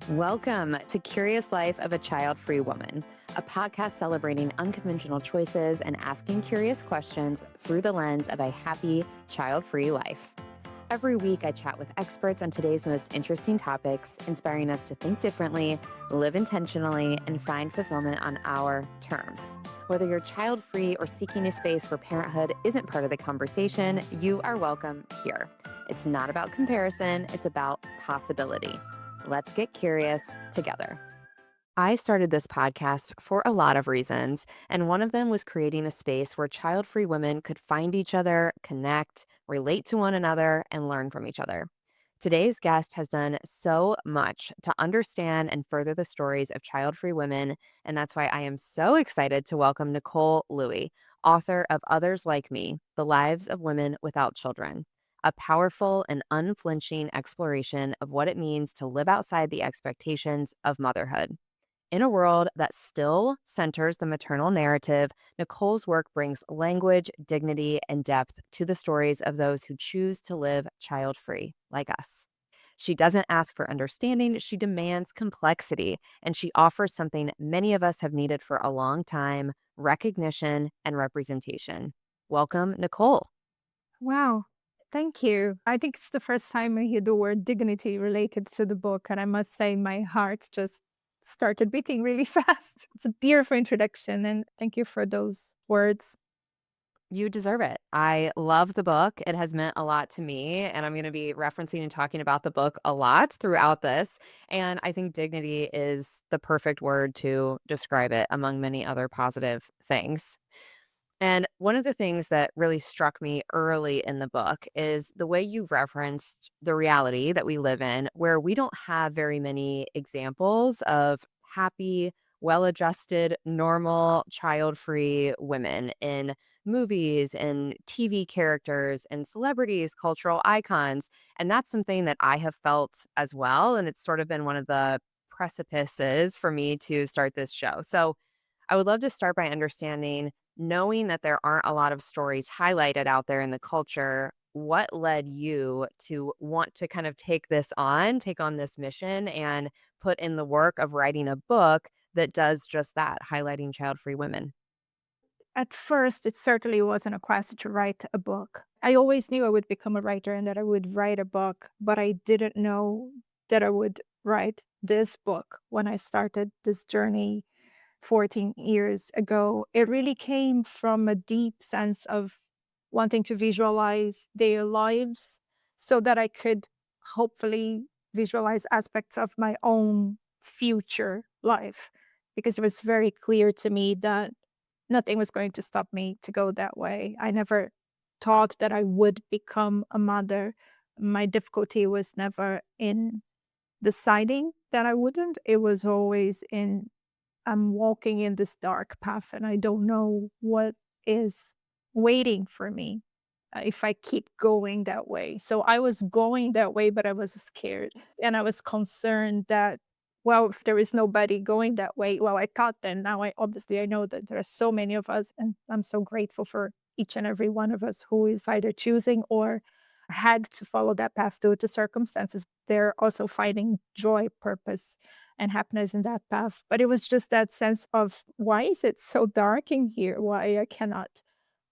Welcome to Curious Life of a Child-Free Woman, a podcast celebrating unconventional choices and asking curious questions through the lens of a happy, child-free life. Every week, I chat with experts on today's most interesting topics, inspiring us to think differently, live intentionally, and find fulfillment on our terms. Whether you're child-free or seeking a space where parenthood isn't part of the conversation, you are welcome here. It's not about comparison, it's about possibility. Let's get curious together. I started this podcast for a lot of reasons, and one of them was creating a space where child-free women could find each other, connect, relate to one another, and learn from each other. Today's guest has done so much to understand and further the stories of child-free women, and that's why I am so excited to welcome Nicole Louie, author of Others Like Me: The Lives of Women Without Children, a powerful and unflinching exploration of what it means to live outside the expectations of motherhood. In a world that still centers the maternal narrative, Nicole's work brings language, dignity, and depth to the stories of those who choose to live child-free, like us. She doesn't ask for understanding, she demands complexity, and she offers something many of us have needed for a long time: recognition and representation. Welcome, Nicole. Wow. Thank you. I think it's the first time I hear the word dignity related to the book. And I must say, my heart just started beating really fast. It's a beautiful introduction. And thank you for those words. You deserve it. I love the book. It has meant a lot to me, and I'm going to be referencing and talking about the book a lot throughout this. And I think dignity is the perfect word to describe it, among many other positive things. And one of the things that really struck me early in the book is the way you referenced the reality that we live in, where we don't have very many examples of happy, well adjusted, normal, child free women in movies and TV characters and celebrities, cultural icons. And that's something that I have felt as well. And it's sort of been one of the precipices for me to start this show. So I would love to start by understanding, knowing that there aren't a lot of stories highlighted out there in the culture, what led you to want to kind of take on this mission and put in the work of writing a book that does just that, highlighting child-free women? At first, it certainly wasn't a quest to write a book. I always knew I would become a writer and that I would write a book, but I didn't know that I would write this book when I started this journey 14 years ago. It really came from a deep sense of wanting to visualize their lives so that I could hopefully visualize aspects of my own future life. Because it was very clear to me that nothing was going to stop me to go that way. I never thought that I would become a mother. My difficulty was never in deciding that I wouldn't, it was always in I'm walking in this dark path and I don't know what is waiting for me if I keep going that way. So I was going that way, but I was scared and I was concerned that, well, if there is nobody going that way, well, I thought then, now I obviously I know that there are so many of us, and I'm so grateful for each and every one of us who is either choosing or had to follow that path due to circumstances. They're also finding joy, purpose, and happiness in that path. But it was just that sense of, why is it so dark in here? Why I cannot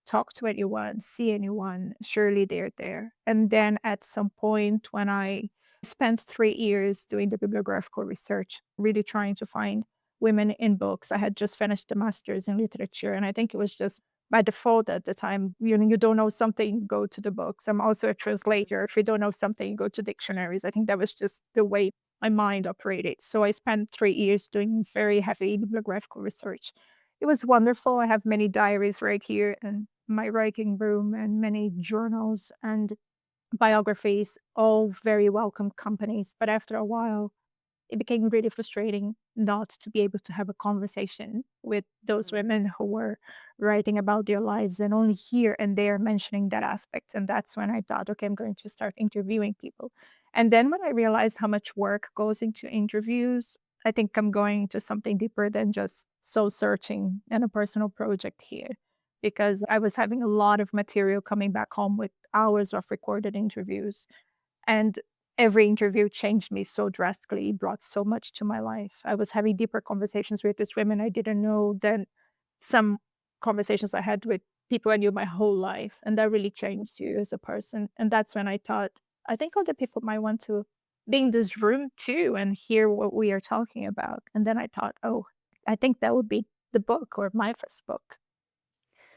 talk to anyone, see anyone? Surely they're there. And then at some point when I spent 3 years doing the bibliographical research, really trying to find women in books. I had just finished the master's in literature, and I think it was just by default at the time, you don't know something, go to the books. I'm also a translator. If you don't know something, go to dictionaries. I think that was just the way my mind operated. So I spent 3 years doing very heavy bibliographical research. It was wonderful. I have many diaries right here in my writing room and many journals and biographies, all very welcome companies. But after a while, it became really frustrating not to be able to have a conversation with those Mm. women who were writing about their lives and only here and there mentioning that aspect. And that's when I thought, okay, I'm going to start interviewing people. And then when I realized how much work goes into interviews, I think I'm going to something deeper than just soul searching and a personal project here. Because I was having a lot of material coming back home with hours of recorded interviews. And every interview changed me so drastically. It brought so much to my life. I was having deeper conversations with these women I didn't know than some conversations I had with people I knew my whole life. And that really changed you as a person. And that's when I thought, I think other people might want to be in this room too and hear what we are talking about. And then I thought, oh, I think that would be the book or my first book.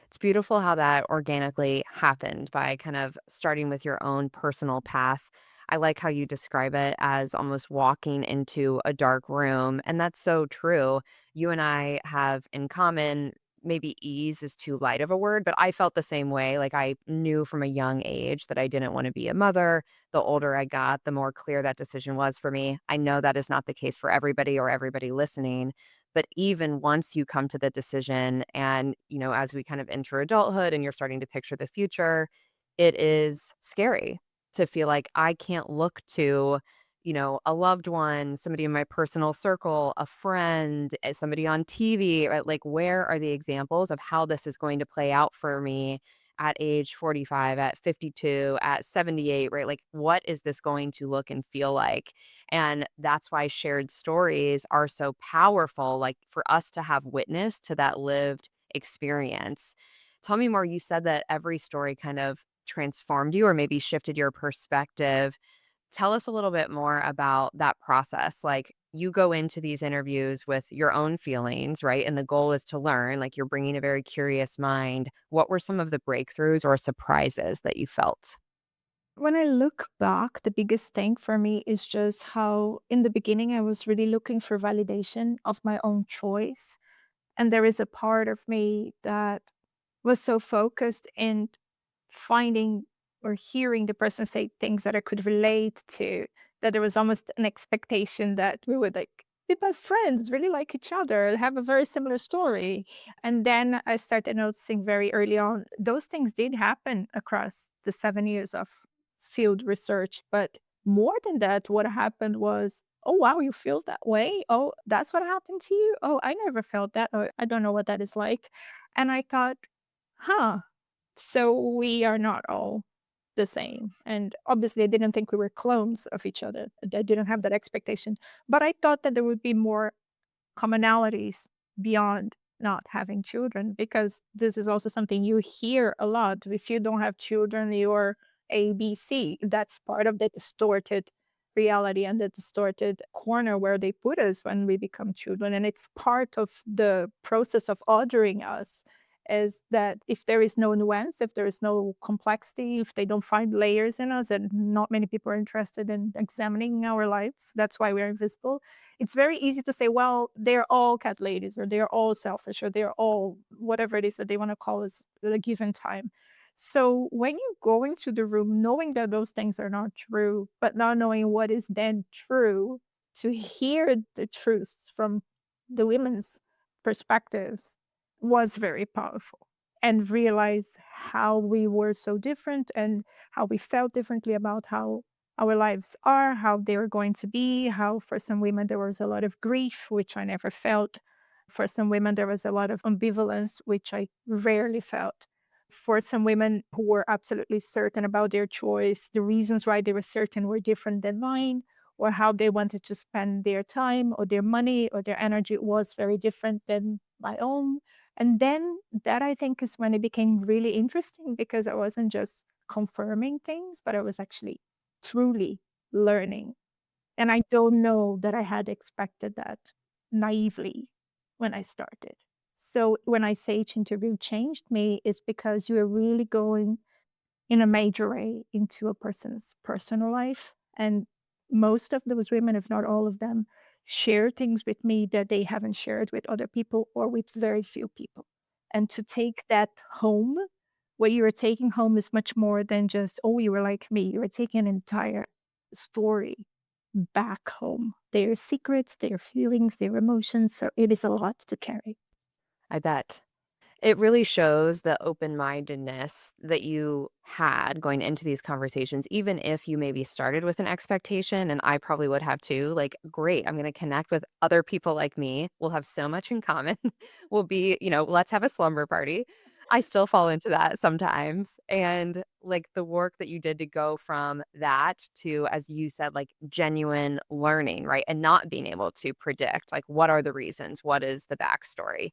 It's beautiful how that organically happened by kind of starting with your own personal path. I like how you describe it as almost walking into a dark room. And that's so true. You and I have in common, maybe ease is too light of a word, but I felt the same way. Like I knew from a young age that I didn't want to be a mother. The older I got, the more clear that decision was for me. I know that is not the case for everybody or everybody listening. But even once you come to the decision and, as we kind of enter adulthood and you're starting to picture the future, it is scary to feel like I can't look to, a loved one, somebody in my personal circle, a friend, somebody on TV, right? Like, where are the examples of how this is going to play out for me at age 45, at 52, at 78, right? Like, what is this going to look and feel like? And that's why shared stories are so powerful, like for us to have witness to that lived experience. Tell me more. You said that every story kind of transformed you or maybe shifted your perspective. Tell us a little bit more about that process. Like you go into these interviews with your own feelings, right? And the goal is to learn, like you're bringing a very curious mind. What were some of the breakthroughs or surprises that you felt? When I look back, the biggest thing for me is just how in the beginning I was really looking for validation of my own choice. And there is a part of me that was so focused in finding or hearing the person say things that I could relate to, that there was almost an expectation that we would like be best friends, really like each other, have a very similar story. And then I started noticing very early on, those things did happen across the 7 years of field research. But more than that, what happened was, oh, wow, you feel that way? Oh, that's what happened to you? Oh, I never felt that. Or I don't know what that is like. And I thought, huh, so we are not all the same. And obviously, I didn't think we were clones of each other. I didn't have that expectation. But I thought that there would be more commonalities beyond not having children, because this is also something you hear a lot. If you don't have children, you're ABC. That's part of the distorted reality and the distorted corner where they put us when we become children. And it's part of the process of othering us, is that if there is no nuance, if there is no complexity, if they don't find layers in us, and not many people are interested in examining our lives, that's why we're invisible. It's very easy to say, well, they're all cat ladies, or they're all selfish, or they're all whatever it is that they want to call us at a given time. So when you go into the room knowing that those things are not true, but not knowing what is then true, to hear the truths from the women's perspectives was very powerful, and realize how we were so different and how we felt differently about how our lives are, how they were going to be, how for some women there was a lot of grief, which I never felt. For some women, there was a lot of ambivalence, which I rarely felt. For some women who were absolutely certain about their choice, the reasons why they were certain were different than mine, or how they wanted to spend their time or their money or their energy was very different than my own. And then that, I think, is when it became really interesting, because I wasn't just confirming things, but I was actually truly learning. And I don't know that I had expected that naively when I started. So when I say each interview changed me, is because you are really going in a major way into a person's personal life. And most of those women, if not all of them, share things with me that they haven't shared with other people or with very few people. And to take that home, what you are taking home is much more than just, oh, you were like me. You are taking an entire story back home. Their secrets, their feelings, their emotions. So it is a lot to carry. I bet. It really shows the open-mindedness that you had going into these conversations, even if you maybe started with an expectation, and I probably would have too, like, great, I'm gonna connect with other people like me. We'll have so much in common. We'll be, let's have a slumber party. I still fall into that sometimes. And like the work that you did to go from that to, as you said, like genuine learning, right? And not being able to predict, like, what are the reasons? What is the backstory?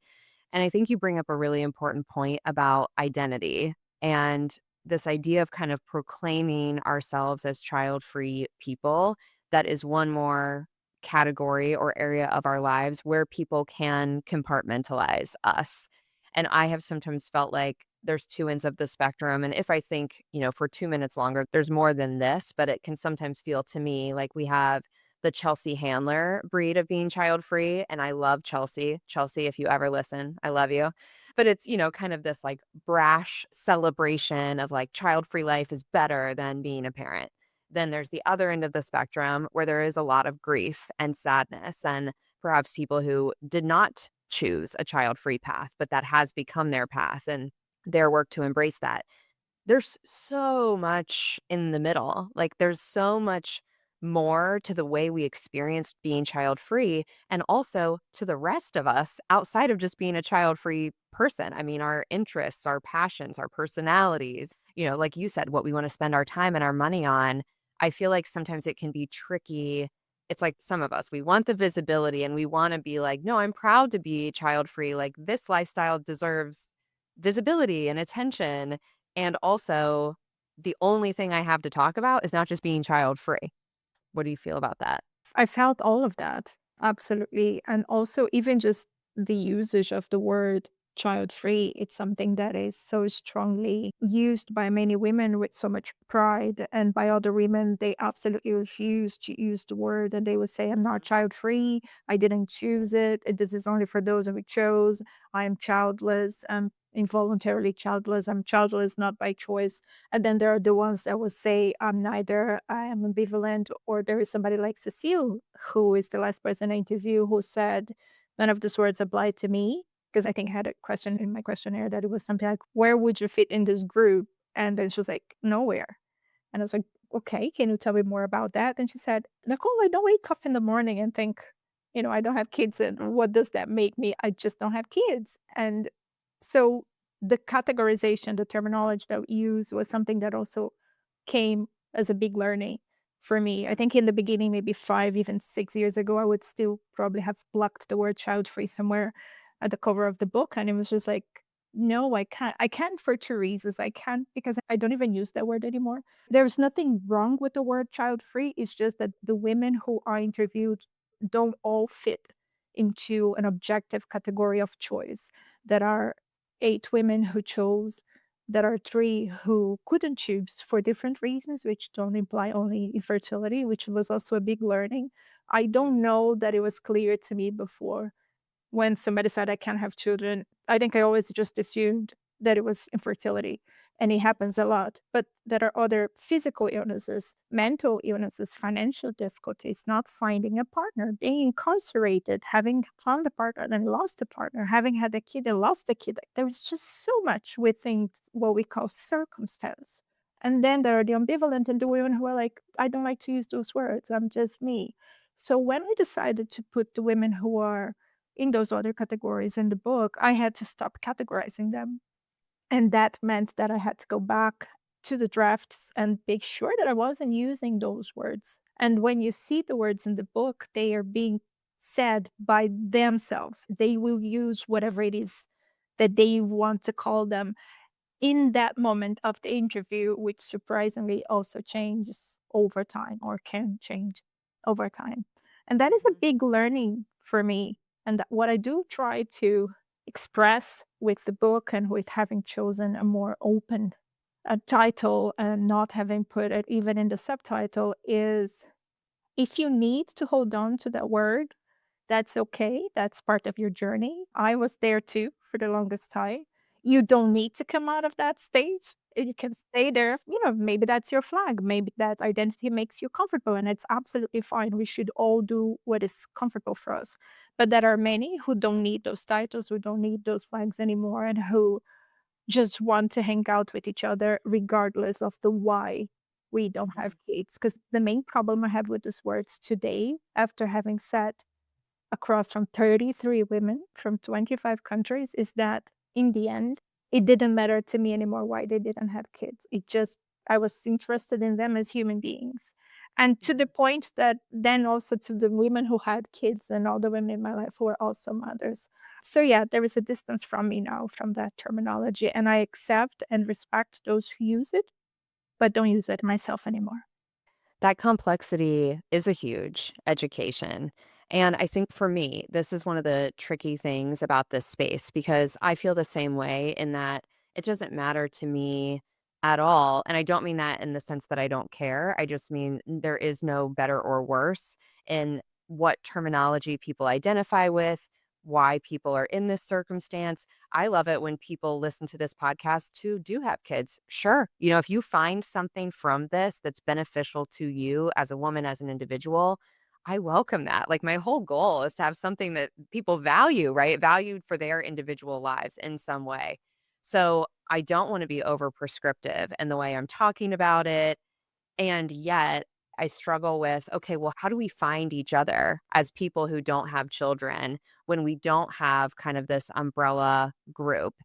And I think you bring up a really important point about identity and this idea of kind of proclaiming ourselves as child free people. That is one more category or area of our lives where people can compartmentalize us. And I have sometimes felt like there's two ends of the spectrum. And if I think, for 2 minutes longer, there's more than this, but it can sometimes feel to me like we have the Chelsea Handler breed of being child free. And I love Chelsea. Chelsea, if you ever listen, I love you. But it's, kind of this like brash celebration of like child free life is better than being a parent. Then there's the other end of the spectrum where there is a lot of grief and sadness and perhaps people who did not choose a child free path, but that has become their path and their work to embrace that. There's so much in the middle. Like, there's so much more to the way we experienced being child free and also to the rest of us outside of just being a child free person. I mean, our interests, our passions, our personalities, like you said, what we want to spend our time and our money on. I feel like sometimes it can be tricky. It's like some of us, we want the visibility and we want to be like, no, I'm proud to be child free. Like, this lifestyle deserves visibility and attention. And also, the only thing I have to talk about is not just being child free. What do you feel about that? I felt all of that. Absolutely. And also, even just the usage of the word child free, it's something that is so strongly used by many women with so much pride. And by other women, they absolutely refuse to use the word. And they would say, I'm not child free. I didn't choose it. This is only for those who chose. I am childless. I'm involuntarily childless. I'm childless, not by choice. And then there are the ones that will say, I'm neither, I am ambivalent. Or there is somebody like Cecile, who is the last person I interviewed, who said, none of these words apply to me. Because I think I had a question in my questionnaire that it was something like, where would you fit in this group? And then she was like, nowhere. And I was like, okay, can you tell me more about that? And she said, Nicole, I don't wake up in the morning and think, I don't have kids. And what does that make me? I just don't have kids. And so the categorization, the terminology that we use was something that also came as a big learning for me. I think in the beginning, maybe 5, even 6 years ago, I would still probably have plucked the word child free somewhere at the cover of the book. And it was just like, no, I can't. I can't for two reasons. I can't because I don't even use that word anymore. There's nothing wrong with the word child free. It's just that the women who are interviewed don't all fit into an objective category of choice. There are 8 women who chose, there are 3 who couldn't choose for different reasons, which don't imply only infertility, which was also a big learning. I don't know that it was clear to me before when somebody said I can't have children. I think I always just assumed that it was infertility, and it happens a lot. But there are other physical illnesses, mental illnesses, financial difficulties, not finding a partner, being incarcerated, having found a partner and lost a partner, having had a kid and lost a kid. Like, there's just so much within what we call circumstance. And then there are the ambivalent and the women who are like, I don't like to use those words. I'm just me. So when I decided to put the women who are in those other categories in the book, I had to stop categorizing them. And that meant that I had to go back to the drafts and make sure that I wasn't using those words. And when you see the words in the book, they are being said by themselves. They will use whatever it is that they want to call them in that moment of the interview, which surprisingly also changes over time or can change over time. And that is a Mhm. big learning for me. And what I do try to express with the book and with having chosen a more open title and not having put it even in the subtitle is if you need to hold on to that word, that's okay. That's part of your journey. I was there too for the longest time. You don't need to come out of that stage. You can stay there. Maybe that's your flag. Maybe that identity makes you comfortable, and it's absolutely fine. We should all do what is comfortable for us. But there are many who don't need those titles, who don't need those flags anymore, and who just want to hang out with each other regardless of the why we don't have Mhm. kids. Because the main problem I have with these words today, after having sat across from 33 women from 25 countries, is that in the end, It didn't matter to me anymore why they didn't have kids. It just I was interested in them as human beings. And to the point that then also to the women who had kids and all the women in my life who were also mothers. So yeah, there is a distance from me now from that terminology, and I accept and respect those who use it, but don't use it myself anymore. That complexity is a huge education. And I think for me, this is one of the tricky things about this space because I feel the same way in that it doesn't matter to me at all. And I don't mean that in the sense that I don't care. I just mean there is no better or worse in what terminology people identify with, why people are in this circumstance. I love it when people listen to this podcast who do have kids. Sure. If you find something from this that's beneficial to you as a woman, as an individual, I welcome that. Like my whole goal is to have something that people value, right? Valued for their individual lives in some way. So I don't want to be over prescriptive in the way I'm talking about it. And yet, I struggle with, okay, well, how do we find each other as people who don't have children when we don't have kind of this umbrella group?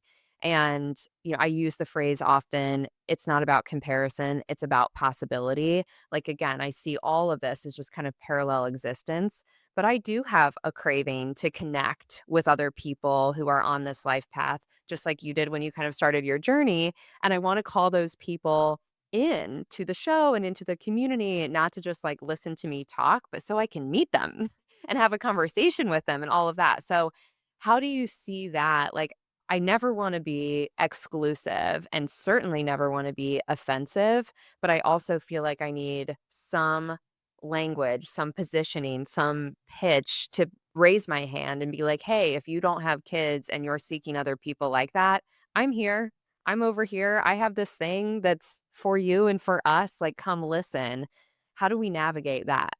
And, I use the phrase often, it's not about comparison, it's about possibility. Like, again, I see all of this as just kind of parallel existence, but I do have a craving to connect with other people who are on this life path, just like you did when you kind of started your journey. And I want to call those people into the show and into the community, not to just like listen to me talk, but so I can meet them and have a conversation with them and all of that. So, how do you see that? Like, I never want to be exclusive and certainly never want to be offensive, but I also feel like I need some language, some positioning, some pitch to raise my hand and be like, hey, if you don't have kids and you're seeking other people like that, I'm here. I'm over here. I have this thing that's for you and for us. Like, come listen. How do we navigate that?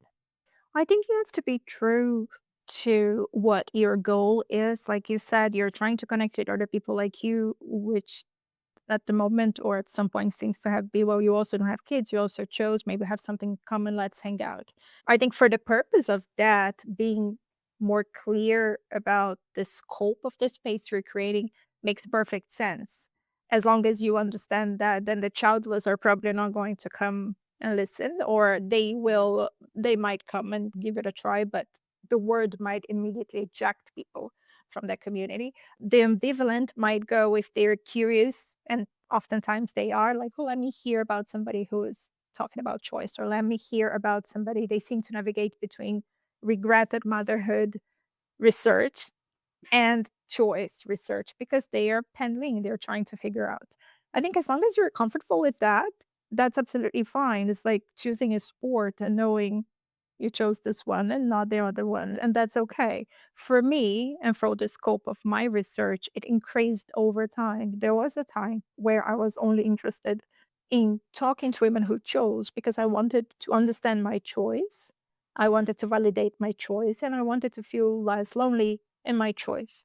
I think you have to be true to what your goal is. Like you said, you're trying to connect with other people like you, which at the moment or at some point seems to have be well, you also don't have kids, you also chose maybe have something in common, let's hang out. I think for the purpose of that, being more clear about the scope of the space you're creating makes perfect sense. As long as you understand that, then the childless are probably not going to come and listen, or they might come and give it a try, but the word might immediately eject people from that community. The ambivalent might go if they're curious, and oftentimes they are like, oh, let me hear about somebody who is talking about choice, or let me hear about somebody. They seem to navigate between regretted motherhood research and choice research because they are pending, they're trying to figure out. I think as long as you're comfortable with that, that's absolutely fine. It's like choosing a sport and knowing you chose this one and not the other one, and that's okay. For me, and for the scope of my research, it increased over time. There was a time where I was only interested in talking to women who chose because I wanted to understand my choice. I wanted to validate my choice and I wanted to feel less lonely in my choice.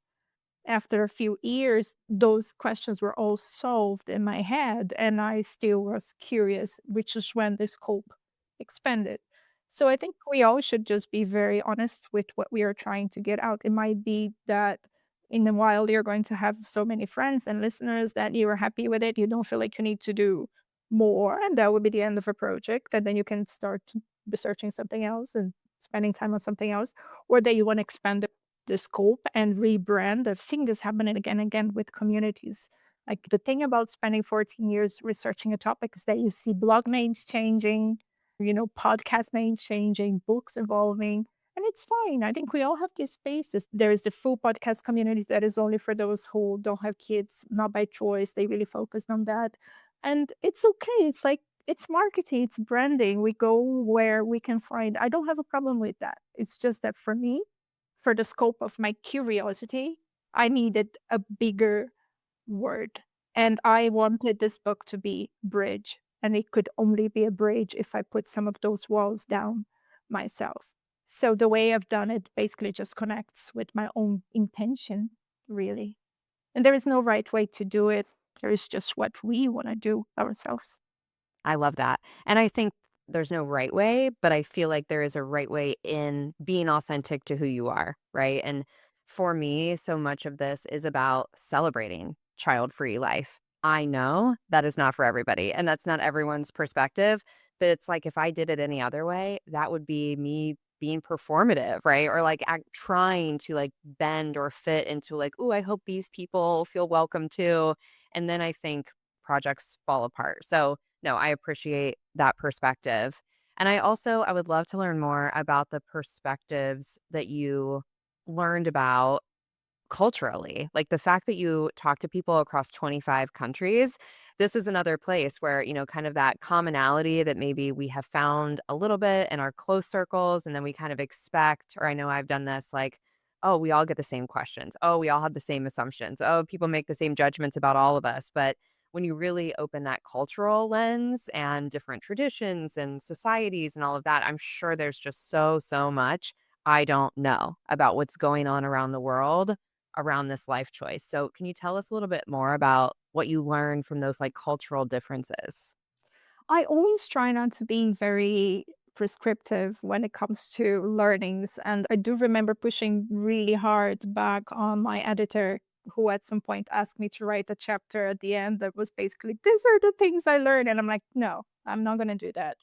After a few years, those questions were all solved in my head, and I still was curious, which is when the scope expanded. So I think we all should just be very honest with what we are trying to get out. It might be that in a while you're going to have so many friends and listeners that you are happy with it. You don't feel like you need to do more, and that would be the end of a project. And then you can start researching something else and spending time on something else, or that you want to expand the scope and rebrand. I've seen this happening again and again with communities. Like the thing about spending 14 years researching a topic is that you see blog names changing, podcast names changing, books evolving, and it's fine. I think we all have these spaces. There is the full podcast community that is only for those who don't have kids, not by choice. They really focus on that. And it's okay. It's like, it's marketing, it's branding. We go where we can find. I don't have a problem with that. It's just that for me, for the scope of my curiosity, I needed a bigger word. And I wanted this book to be bridge. And it could only be a bridge if I put some of those walls down myself. So the way I've done it basically just connects with my own intention, really. And there is no right way to do it. There is just what we want to do ourselves. I love that. And I think there's no right way, but I feel like there is a right way in being authentic to who you are, right? And for me, so much of this is about celebrating child-free life. I know that is not for everybody, and that's not everyone's perspective, but it's like if I did it any other way, that would be me being performative, right? Or like trying to like bend or fit into like, oh, I hope these people feel welcome too. And then I think projects fall apart. So, no, I appreciate that perspective. And I would love to learn more about the perspectives that you learned about culturally. Like the fact that you talk to people across 25 countries, this is another place where, kind of that commonality that maybe we have found a little bit in our close circles. And then we kind of expect, or I know I've done this, like, oh, we all get the same questions. Oh, we all have the same assumptions. Oh, people make the same judgments about all of us. But when you really open that cultural lens and different traditions and societies and all of that, I'm sure there's just so much I don't know about what's going on around the world around this life choice. So, can you tell us a little bit more about what you learned from those like cultural differences? I always try not to be very prescriptive when it comes to learnings. And I do remember pushing really hard back on my editor, who at some point asked me to write a chapter at the end that was basically, these are the things I learned. And I'm like, no, I'm not going to do that.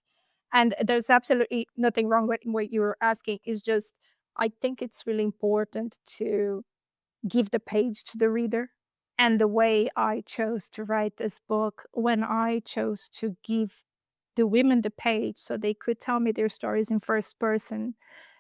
And there's absolutely nothing wrong with what you were asking. It's just, I think it's really important to give the page to the reader. And the way I chose to write this book, when I chose to give the women the page so they could tell me their stories in first person,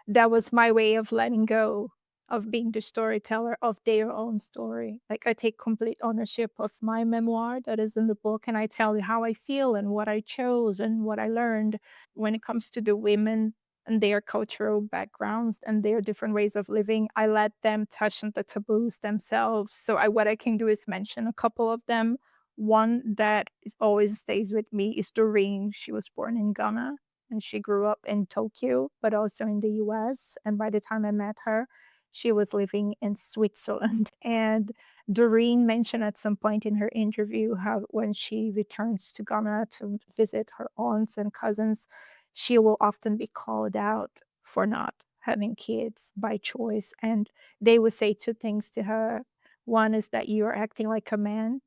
that was my way of letting go of being the storyteller of their own story. Like I take complete ownership of my memoir that is in the book, and I tell you how I feel and what I chose and what I learned. When it comes to the women and their cultural backgrounds and their different ways of living, I let them touch on the taboos themselves. So what I can do is mention a couple of them. One that is always stays with me is Doreen. She was born in Ghana and she grew up in Tokyo, but also in the US. And by the time I met her, she was living in Switzerland. And Doreen mentioned at some point in her interview how when she returns to Ghana to visit her aunts and cousins, she will often be called out for not having kids by choice. And they would say two things to her. One is that you're acting like a man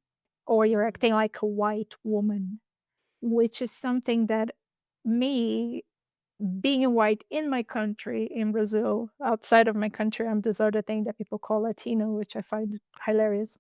or you're acting like a white woman, which is something that me, being white in my country, in Brazil, outside of my country, I'm this other thing that people call Latino, which I find hilarious.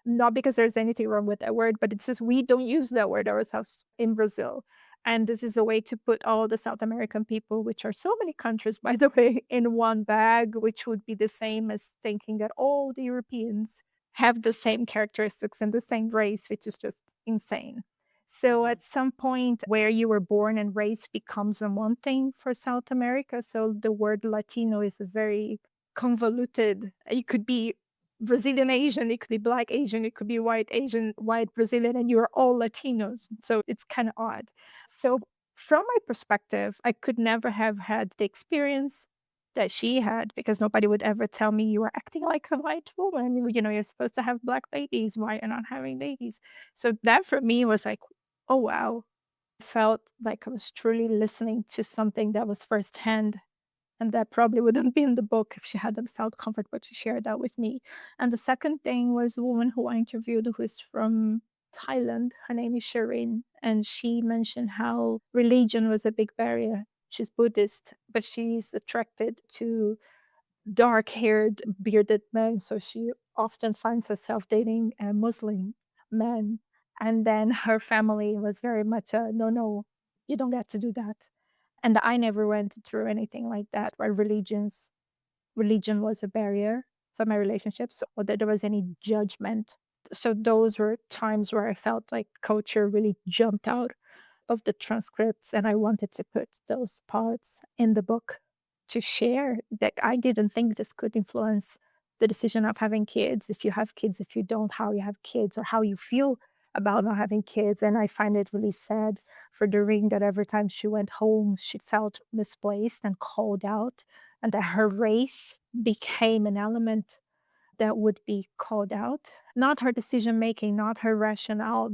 Not because there's anything wrong with that word, but it's just we don't use that word ourselves in Brazil. And this is a way to put all the South American people, which are so many countries, by the way, in one bag, which would be the same as thinking that all the Europeans have the same characteristics and the same race, which is just insane. So at some point where you were born and race becomes a one thing for South America. So the word Latino is a very convoluted. It could be Brazilian Asian, it could be Black Asian, it could be white Asian, white Brazilian, and you're all Latinos. So it's kind of odd. So, from my perspective, I could never have had the experience that she had because nobody would ever tell me you are acting like a white woman. You're supposed to have black babies. Why are you not having babies? So, that for me was like, oh, wow. Felt like I was truly listening to something that was firsthand and that probably wouldn't be in the book if she hadn't felt comfortable to share that with me. And the second thing was a woman who I interviewed who is from Thailand. Her name is Shireen. And she mentioned how religion was a big barrier. She's Buddhist, but she's attracted to dark haired, bearded men. So she often finds herself dating a Muslim men. And then her family was very much a no, no, you don't get to do that. And I never went through anything like that where religion was a barrier for my relationships or that there was any judgment. So those were times where I felt like culture really jumped out of the transcripts and I wanted to put those parts in the book to share that I didn't think this could influence the decision of having kids, if you have kids, if you don't, how you have kids, or how you feel about not having kids. And I find it really sad for Doreen that every time she went home, she felt misplaced and called out, and that her race became an element that would be called out. Not her decision making, not her rationale,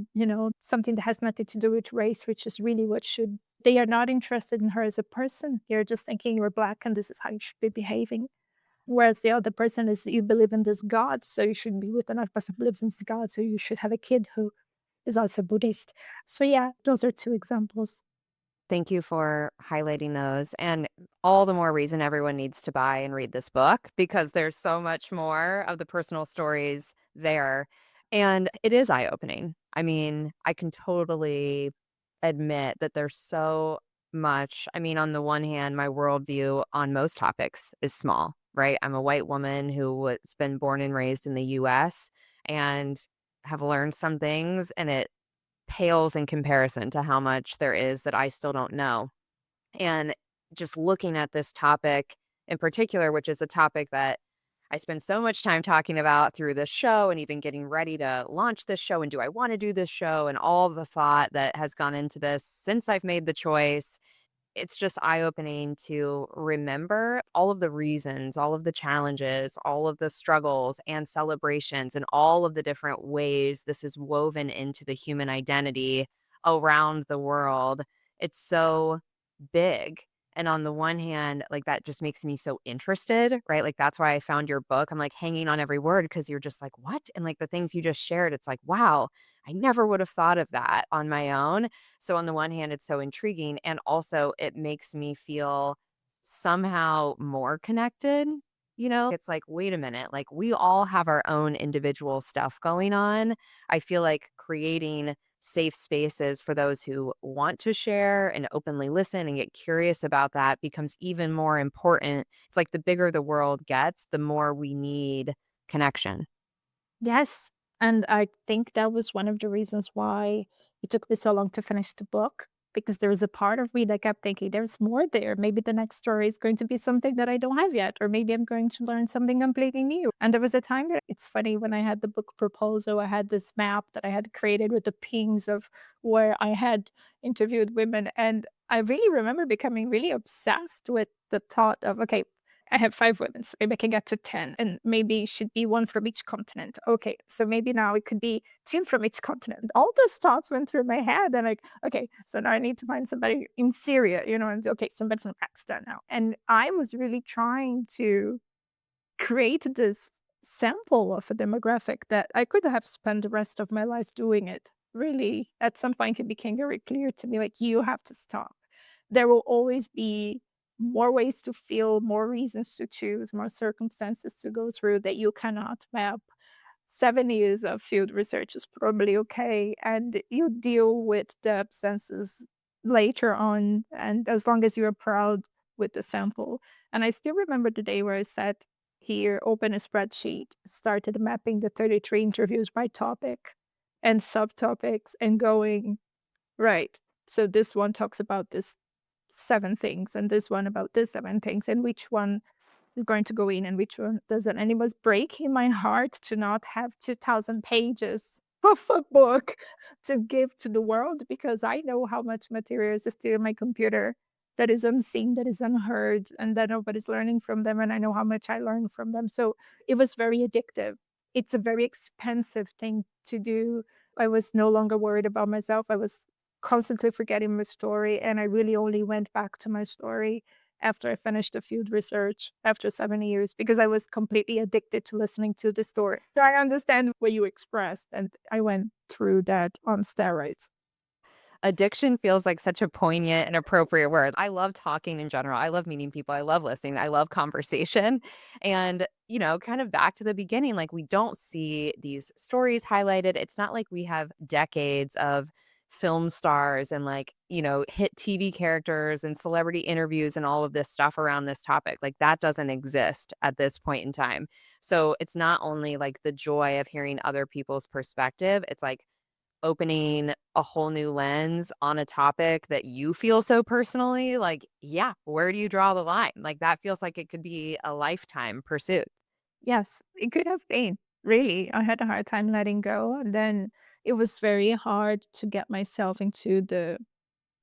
something that has nothing to do with race, which is really what should. They are not interested in her as a person. They're just thinking you're black and this is how you should be behaving. Whereas the other person is, you believe in this God, so you should be with another person who believes in this God, so you should have a kid who is also Buddhist. So yeah, those are two examples. Thank you for highlighting those. And all the more reason everyone needs to buy and read this book because there's so much more of the personal stories there. And it is eye opening. I mean, I can totally admit that there's so much. I mean, on the one hand, my worldview on most topics is small, right? I'm a white woman who has been born and raised in the US and have learned some things, and it pales in comparison to how much there is that I still don't know. And just looking at this topic in particular, which is a topic that I spend so much time talking about through this show and even getting ready to launch this show and do I want to do this show and all the thought that has gone into this since I've made the choice, it's just eye-opening to remember all of the reasons, all of the challenges, all of the struggles and celebrations, and all of the different ways this is woven into the human identity around the world. It's so big. And on the one hand, like, that just makes me so interested, right? Like, that's why I found your book. I'm, like, hanging on every word because you're just like, "What?" And, like, the things you just shared, it's like, "Wow, I never would have thought of that on my own." So on the one hand, it's so intriguing, and also it makes me feel somehow more connected, you know? It's like, wait a minute, like, we all have our own individual stuff going on. I feel like creating safe spaces for those who want to share and openly listen and get curious about that becomes even more important. It's like the bigger the world gets, the more we need connection. Yes. And I think that was one of the reasons why it took me so long to finish the book, because there was a part of me that kept thinking, there's more there. Maybe the next story is going to be something that I don't have yet, or maybe I'm going to learn something completely new. And there was a time that it's funny when I had the book proposal, I had this map that I had created with the pings of where I had interviewed women. And I really remember becoming really obsessed with the thought of, okay, I have 5 women, so maybe I can get to 10, and maybe it should be 1 from each continent. Okay, so maybe now it could be 2 from each continent. All those thoughts went through my head and like, okay, so now I need to find somebody in Syria, and okay, somebody from Pakistan now. And I was really trying to create this sample of a demographic that I could have spent the rest of my life doing it. Really, at some point, it became very clear to me, like, you have to stop. There will always be more ways to feel, more reasons to choose, more circumstances to go through that you cannot map. 7 years of field research is probably okay, and you deal with the absences later on, and as long as you're proud with the sample. And I still remember the day where I sat here, open a spreadsheet, started mapping the 33 interviews by topic and subtopics and going, right, so this one talks about this 7 things, and this one about this 7 things, and which one is going to go in and which one doesn't. And it was breaking my heart to not have 2,000 pages of a book to give to the world, because I know how much material is still in my computer that is unseen, that is unheard, and that nobody's learning from them. And I know how much I learn from them. So it was very addictive. It's a very expensive thing to do. I was no longer worried about myself. I was constantly forgetting my story. And I really only went back to my story after I finished the field research after 7 years, because I was completely addicted to listening to the story. So I understand what you expressed, and I went through that on steroids. Addiction feels like such a poignant and appropriate word. I love talking in general. I love meeting people. I love listening. I love conversation. And, kind of back to the beginning, like, we don't see these stories highlighted. It's not like we have decades of film stars and, like, hit TV characters and celebrity interviews and all of this stuff around this topic. Like, that doesn't exist at this point in time. So it's not only like the joy of hearing other people's perspective, it's like opening a whole new lens on a topic that you feel so personally, like, yeah, where do you draw the line? Like, that feels like it could be a lifetime pursuit. Yes, it could have been. Really, I had a hard time letting go, and then it was very hard to get myself into the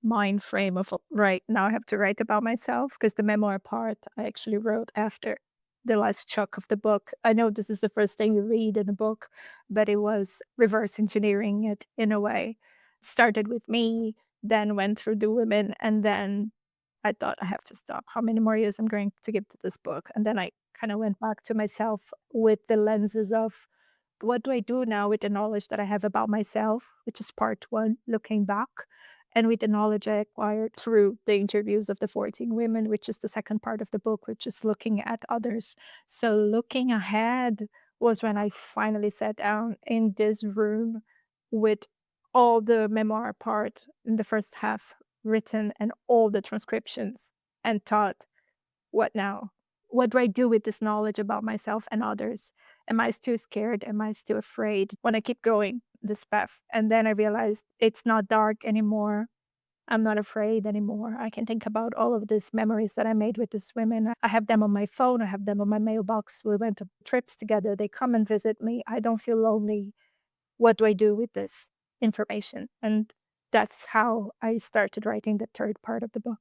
mind frame of, right, now I have to write about myself, because the memoir part I actually wrote after the last chunk of the book. I know this is the first thing you read in a book, but it was reverse engineering it in a way. Started with me, then went through the women, and then I thought I have to stop. How many more years I'm going to give to this book? And then I kind of went back to myself with the lenses of what do I do now with the knowledge that I have about myself, which is part one, looking back, and with the knowledge I acquired through the interviews of the 14 women, which is the second part of the book, which is looking at others. So looking ahead was when I finally sat down in this room with all the memoir part in the first half written and all the transcriptions and thought, what now? What do I do with this knowledge about myself and others? Am I still scared? Am I still afraid? When I keep going this path. And then I realized it's not dark anymore. I'm not afraid anymore. I can think about all of these memories that I made with these women. I have them on my phone. I have them on my mailbox. We went to trips together. They come and visit me. I don't feel lonely. What do I do with this information? And that's how I started writing the third part of the book.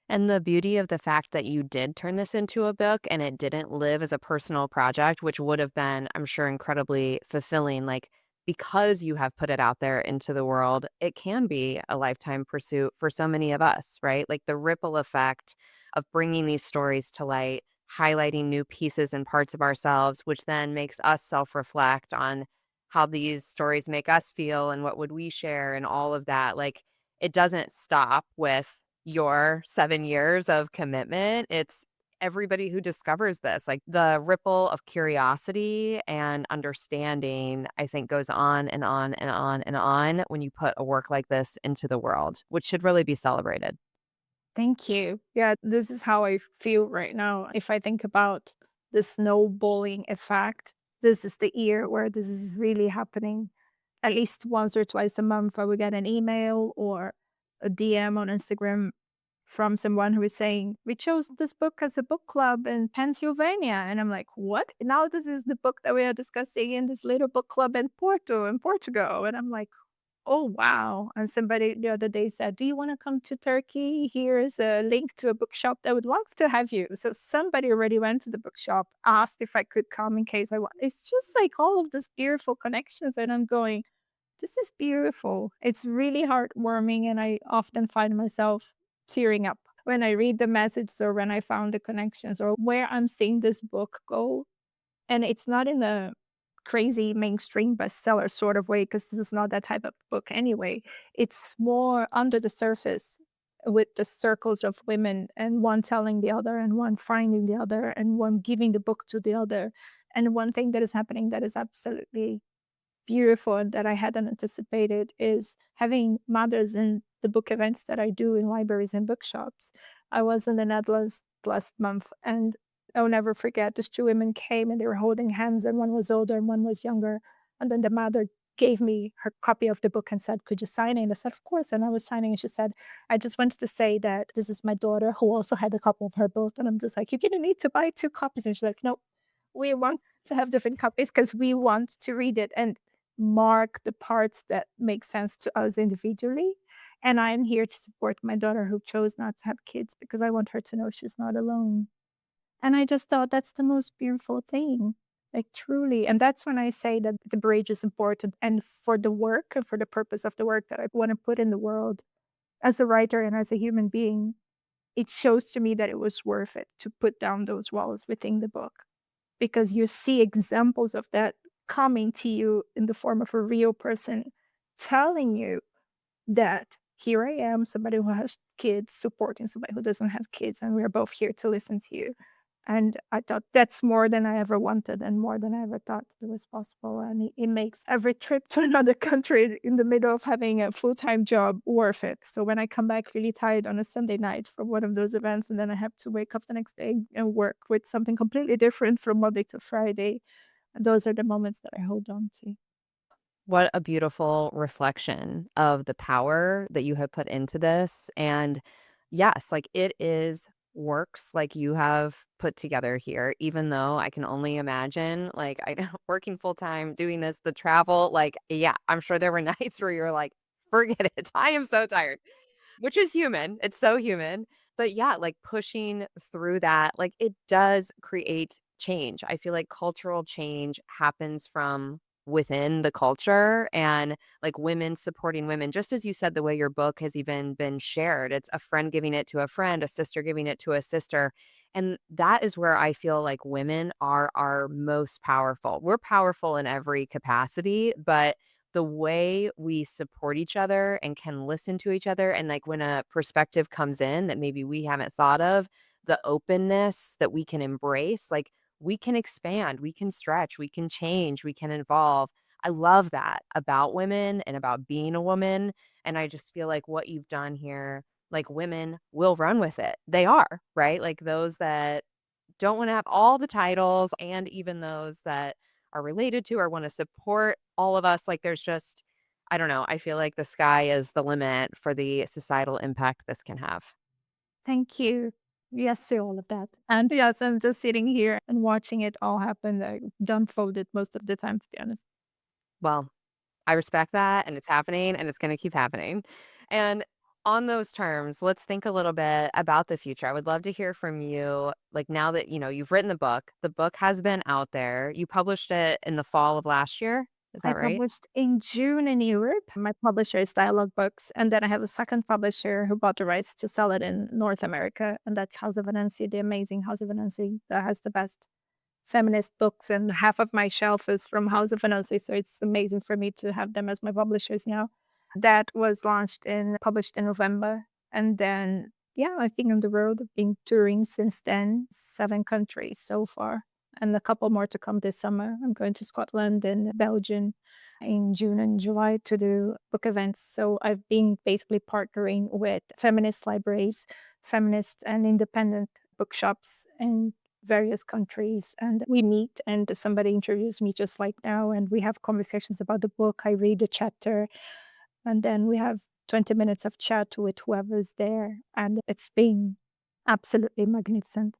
And the beauty of the fact that you did turn this into a book and it didn't live as a personal project, which would have been, I'm sure, incredibly fulfilling, like because you have put it out there into the world, it can be a lifetime pursuit for so many of us, right? Like the ripple effect of bringing these stories to light, highlighting new pieces and parts of ourselves, which then makes us self reflect on how these stories make us feel and what would we share and all of that. Like it doesn't stop with your 7 years of commitment. It's everybody who discovers this, like, the ripple of curiosity and understanding, I think, goes on and on and on and on when you put a work like this into the world, which should really be celebrated. Thank you. Yeah, this is how I feel right now. If I think about the snowballing effect, this is the year where this is really happening. At least once or twice a month, I would get an email or a DM on Instagram from someone who is saying, "We chose this book as a book club in Pennsylvania." And I'm like, "What?" Now this is the book that we are discussing in this little book club in Porto, in Portugal. And I'm like, oh, wow. And somebody the other day said, "Do you wanna come to Turkey? Here's a link to a bookshop that would love to have you." So somebody already went to the bookshop, asked if I could come in case I want. It's just like all of these beautiful connections, and I'm going, "This is beautiful." It's really heartwarming, and I often find myself tearing up when I read the message or when I found the connections or where I'm seeing this book go. And it's not in a crazy mainstream bestseller sort of way, because this is not that type of book anyway. It's more under the surface with the circles of women and one telling the other and one finding the other and one giving the book to the other. And one thing that is happening that is absolutely beautiful and that I hadn't anticipated is having mothers in the book events that I do in libraries and bookshops. I was in the Netherlands last month, and I'll never forget these two women came and they were holding hands, and one was older and one was younger. And then the mother gave me her copy of the book and said, "Could you sign it?" And I said, "Of course." And I was signing, and she said, "I just wanted to say that this is my daughter who also had a copy of her book." And I'm just like, "You're gonna need to buy two copies." And she's like, "No, we want to have different copies because we want to read it and mark the parts that make sense to us individually. And I'm here to support my daughter who chose not to have kids because I want her to know she's not alone." And I just thought that's the most beautiful thing, like truly. And that's when I say that the bridge is important. And for the work and for the purpose of the work that I want to put in the world as a writer and as a human being, it shows to me that it was worth it to put down those walls within the book because you see examples of that coming to you in the form of a real person telling you that here I am, somebody who has kids, supporting somebody who doesn't have kids, and we're both here to listen to you. And I thought that's more than I ever wanted and more than I ever thought it was possible. And it makes every trip to another country in the middle of having a full time job worth it. So when I come back really tired on a Sunday night from one of those events, and then I have to wake up the next day and work with something completely different from Monday to Friday, those are the moments that I hold on to. What a beautiful reflection of the power that you have put into this. And yes, like it is works like you have put together here, even though I can only imagine, like, I working full time, doing this, the travel, like, yeah, I'm sure there were nights where you're like, forget it. I am so tired. Which is human, it's so human, but yeah, like, pushing through that, it does create change. I feel like cultural change happens from within the culture and like women supporting women. Just as you said, the way your book has even been shared, it's a friend giving it to a friend, a sister giving it to a sister. And that is where I feel like women are our most powerful. We're powerful in every capacity, but the way we support each other and can listen to each other, and like when a perspective comes in that maybe we haven't thought of, the openness that we can embrace, like we can expand, we can stretch, we can change, we can evolve. I love that about women and about being a woman. And I just feel like what you've done here, like women will run with it. They are, right? Like those that don't want to have all the titles and even those that are related to or want to support all of us. Like there's just, I don't know. I feel like the sky is the limit for the societal impact this can have. Thank you. Yes to all of that. And yes, I'm just sitting here and watching it all happen, dumbfounded most of the time, to be honest. Well, I respect that, and it's happening, and it's gonna keep happening. And on those terms, let's think a little bit about the future. I would love to hear from you, like, now that, you've written the book has been out there. You published it in the fall of last year, is I that right? published in June in Europe. My publisher is Dialogue Books. And then I have a second publisher who bought the rights to sell it in North America. And that's House of Anansi, the amazing House of Anansi that has the best feminist books. And half of my shelf is from House of Anansi. So it's amazing for me to have them as my publishers now. That was published in November. And then, yeah, I've been on the road. I've been touring since then, 7 countries so far and a couple more to come this summer. I'm going to Scotland and Belgium in June and July to do book events. So I've been basically partnering with feminist libraries, feminist and independent bookshops in various countries. And we meet, and somebody introduced me just like now, and we have conversations about the book. I read a chapter, and then we have 20 minutes of chat with whoever's there. And it's been absolutely magnificent.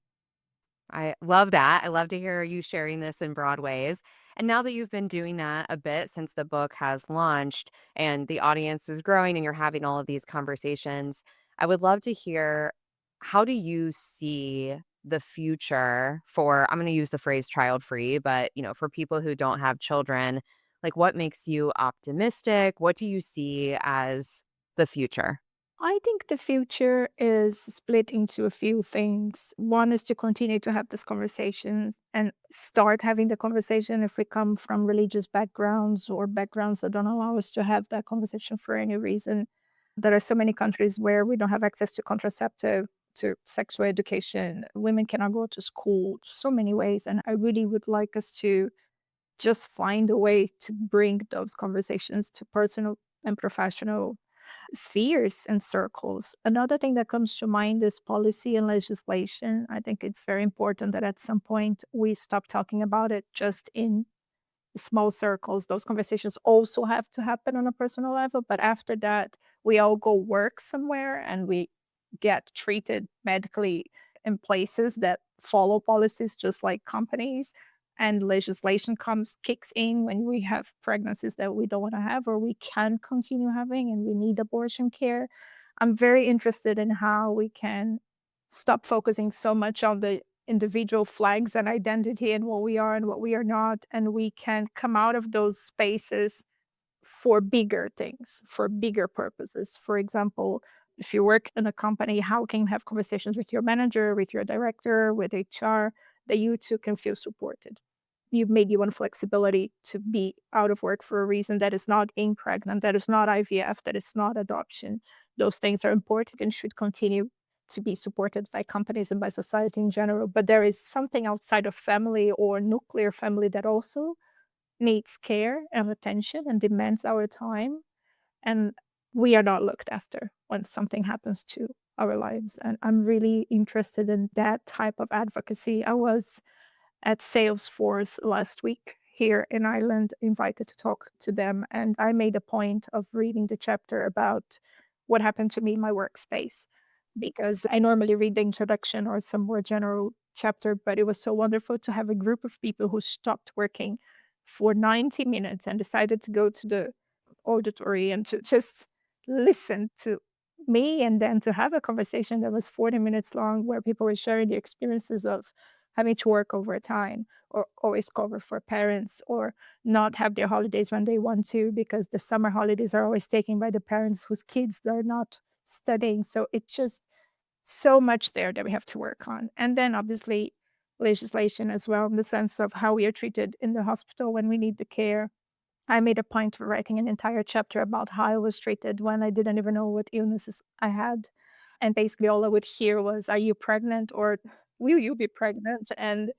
I love that. I love to hear you sharing this in broad ways. And now that you've been doing that a bit since the book has launched and the audience is growing and you're having all of these conversations, I would love to hear, how do you see the future for, I'm going to use the phrase child free, but for people who don't have children, like what makes you optimistic? What do you see as the future? I think the future is split into a few things. One is to continue to have this conversation and start having the conversation if we come from religious backgrounds or backgrounds that don't allow us to have that conversation for any reason. There are so many countries where we don't have access to contraceptive, to sexual education. Women cannot go to school, so many ways. And I really would like us to just find a way to bring those conversations to personal and professional spheres and circles. Another thing that comes to mind is policy and legislation. I think it's very important that at some point we stop talking about it just in small circles. Those conversations also have to happen on a personal level. But after that, we all go work somewhere and we get treated medically in places that follow policies just like companies. And legislation kicks in when we have pregnancies that we don't want to have or we can continue having and we need abortion care. I'm very interested in how we can stop focusing so much on the individual flags and identity and what we are and what we are not. And we can come out of those spaces for bigger things, for bigger purposes. For example, if you work in a company, how can you have conversations with your manager, with your director, with HR, that you too can feel supported? You've made you want flexibility to be out of work for a reason that is not being pregnant, that is not IVF, that is not adoption. Those things are important and should continue to be supported by companies and by society in general. But there is something outside of family or nuclear family that also needs care and attention and demands our time. And we are not looked after when something happens to our lives. And I'm really interested in that type of advocacy. I was at Salesforce last week here in Ireland, invited to talk to them. And I made a point of reading the chapter about what happened to me in my workspace because I normally read the introduction or some more general chapter, but it was so wonderful to have a group of people who stopped working for 90 minutes and decided to go to the auditory and to just listen to me and then to have a conversation that was 40 minutes long where people were sharing the experiences of having to work overtime or always cover for parents or not have their holidays when they want to because the summer holidays are always taken by the parents whose kids are not studying. So it's just so much there that we have to work on. And then obviously legislation as well in the sense of how we are treated in the hospital when we need the care. I made a point of writing an entire chapter about how I was treated when I didn't even know what illnesses I had. And basically all I would hear was, "Are you pregnant?" or "Will you be pregnant?" And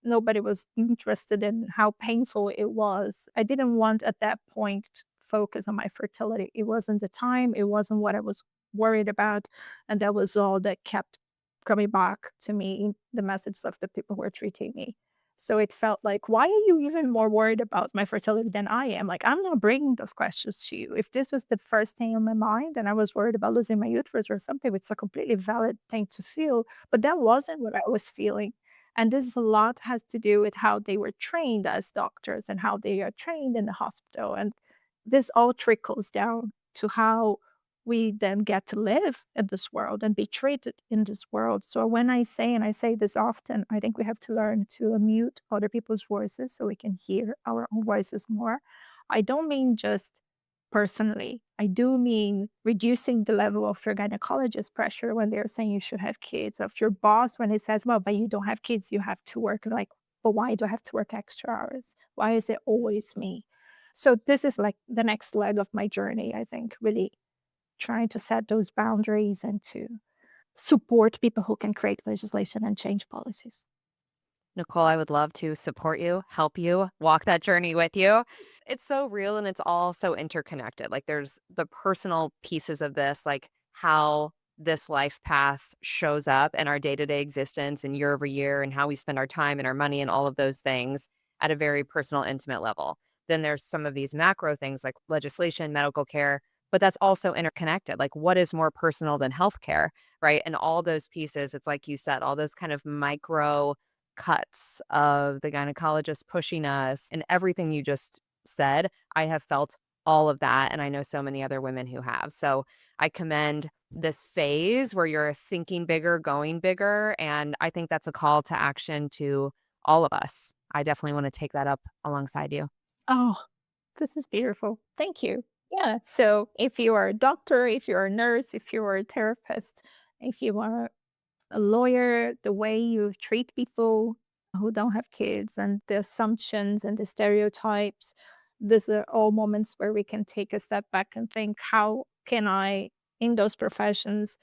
nobody was interested in how painful it was. I didn't want at that point to focus on my fertility. It wasn't the time, it wasn't what I was worried about, and that was all that kept coming back to me, the message of the people who were treating me. So it felt like, why are you even more worried about my fertility than I am? Like, I'm not bringing those questions to you. If this was the first thing on my mind and I was worried about losing my uterus or something, it's a completely valid thing to feel. But that wasn't what I was feeling. And this a lot has to do with how they were trained as doctors and how they are trained in the hospital. And this all trickles down to how we then get to live in this world and be treated in this world. So when I say, and I say this often, I think we have to learn to mute other people's voices so we can hear our own voices more. I don't mean just personally. I do mean reducing the level of your gynecologist pressure when they're saying you should have kids, of your boss when he says, well, but you don't have kids, you have to work. Like, but why do I have to work extra hours? Why is it always me? So this is like the next leg of my journey, I think, really trying to set those boundaries and to support people who can create legislation and change policies. Nicole, I would love to support you, help you, walk that journey with you. It's so real and it's all so interconnected. Like there's the personal pieces of this, like how this life path shows up in our day-to-day existence and year over year and how we spend our time and our money and all of those things at a very personal, intimate level. Then there's some of these macro things like legislation, medical care, but that's also interconnected. Like what is more personal than healthcare, right? And all those pieces, it's like you said, all those kind of micro cuts of the gynecologist pushing us and everything you just said, I have felt all of that. And I know so many other women who have. So I commend this phase where you're thinking bigger, going bigger. And I think that's a call to action to all of us. I definitely want to take that up alongside you. Oh, this is beautiful. Thank you. Yeah. So if you are a doctor, if you're a nurse, if you are a therapist, if you are a lawyer, the way you treat people who don't have kids and the assumptions and the stereotypes, these are all moments where we can take a step back and think, how can I, in those professions,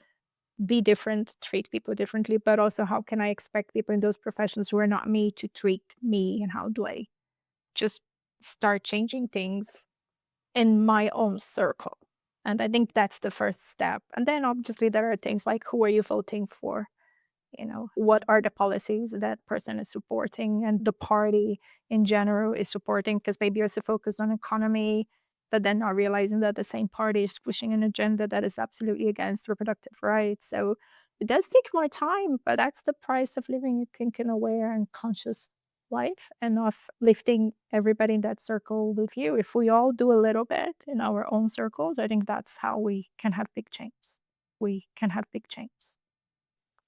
be different, treat people differently, but also how can I expect people in those professions who are not me to treat me? And how do I just start changing things in my own circle? And I think that's the first step. And then obviously there are things like, who are you voting for? What are the policies that person is supporting and the party in general is supporting, because maybe you're so focused on economy but then not realizing that the same party is pushing an agenda that is absolutely against reproductive rights. So it does take more time, but that's the price of living a kink and aware and conscious life, and of lifting everybody in that circle with you. If we all do a little bit in our own circles, I think that's how we can have big change. We can have big change.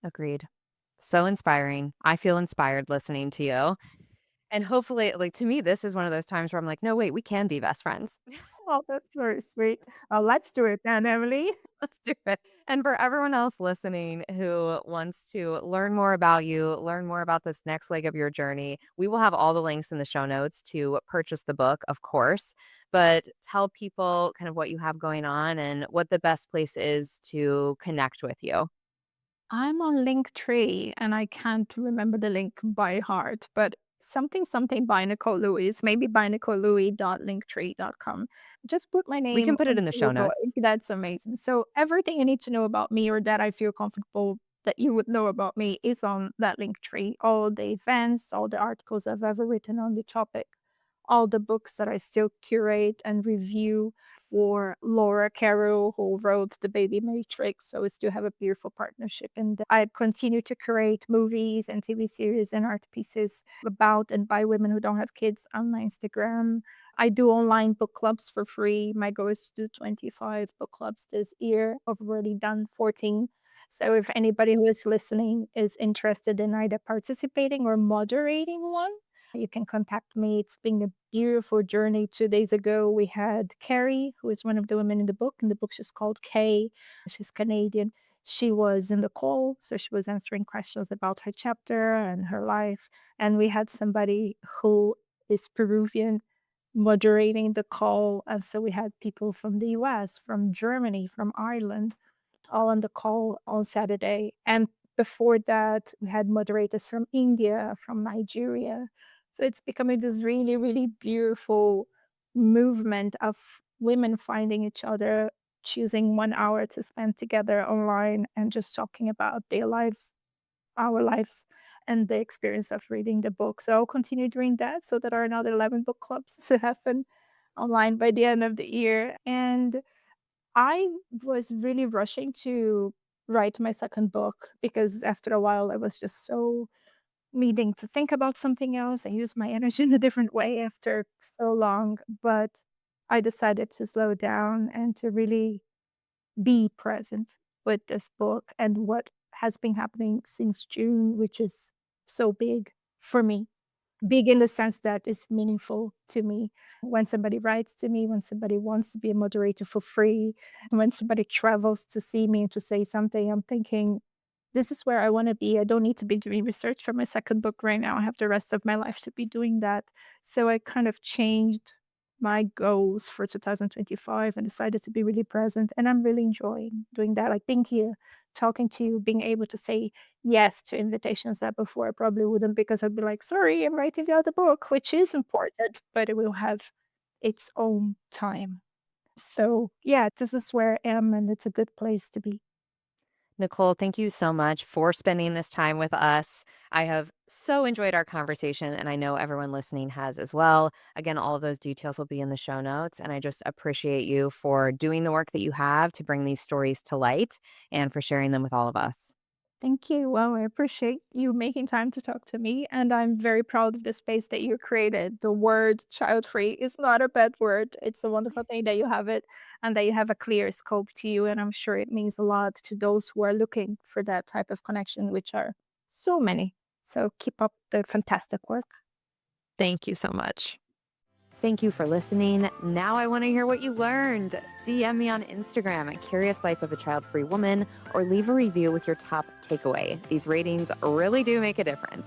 Agreed. So inspiring. I feel inspired listening to you. And hopefully, like to me, this is one of those times where I'm like, no, wait, we can be best friends. Oh, that's very sweet. Let's do it then, Emily. Let's do it. And for everyone else listening who wants to learn more about you, learn more about this next leg of your journey, we will have all the links in the show notes to purchase the book, of course. But tell people kind of what you have going on and what the best place is to connect with you. I'm on Linktree and I can't remember the link by heart, but something by Nicole Louie. It's maybe by NicoleLouie.linktree.com. Just put my We can name put it in the into show Google. notes. That's amazing. So everything you need to know about me or that I feel comfortable that you would know about me is on that Linktree. All the events, all the articles I've ever written on the topic, all the books that I still curate and review for Laura Carroll, who wrote The Baby Matrix. So we still have a beautiful partnership. And I continue to create movies and TV series and art pieces about and by women who don't have kids on my Instagram. I do online book clubs for free. My goal is to do 25 book clubs this year. I've already done 14. So if anybody who is listening is interested in either participating or moderating one, you can contact me. It's been a beautiful journey. 2 days ago, we had Carrie, who is one of the women in the book. In the book, she's called Kay. She's Canadian. She was in the call, so she was answering questions about her chapter and her life. And we had somebody who is Peruvian moderating the call. And so we had people from the US, from Germany, from Ireland, all on the call on Saturday. And before that, we had moderators from India, from Nigeria. So it's becoming this really, really beautiful movement of women finding each other, choosing 1 hour to spend together online and just talking about their lives, our lives, and the experience of reading the book. So I'll continue doing that so that there are another 11 book clubs to happen online by the end of the year. And I was really rushing to write my second book because after a while I was just so needing to think about something else and use my energy in a different way after so long. But I decided to slow down and to really be present with this book and what has been happening since June, which is so big for me. Big in the sense that it's meaningful to me. When somebody writes to me, when somebody wants to be a moderator for free, when somebody travels to see me and to say something, I'm thinking, this is where I want to be. I don't need to be doing research for my second book right now. I have the rest of my life to be doing that. So I kind of changed my goals for 2025 and decided to be really present. And I'm really enjoying doing that. Like being here, talking to you, being able to say yes to invitations that before I probably wouldn't because I'd be like, sorry, I'm writing the other book, which is important, but it will have its own time. So yeah, this is where I am and it's a good place to be. Nicole, thank you so much for spending this time with us. I have so enjoyed our conversation, and I know everyone listening has as well. Again, all of those details will be in the show notes, and I just appreciate you for doing the work that you have to bring these stories to light and for sharing them with all of us. Thank you. Well, I appreciate you making time to talk to me, and I'm very proud of the space that you created. The word child free is not a bad word. It's a wonderful thing that you have it and that you have a clear scope to you. And I'm sure it means a lot to those who are looking for that type of connection, which are so many. So keep up the fantastic work. Thank you so much. Thank you for listening. Now I want to hear what you learned. DM me on Instagram at Curious Life of a Child-Free Woman or leave a review with your top takeaway. These ratings really do make a difference.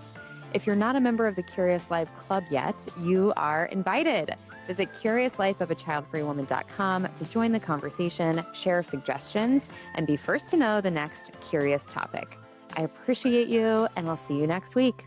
If you're not a member of the Curious Life Club yet, you are invited. Visit CuriousLifeOfAChildFreeWoman.com to join the conversation, share suggestions, and be first to know the next curious topic. I appreciate you, and I'll see you next week.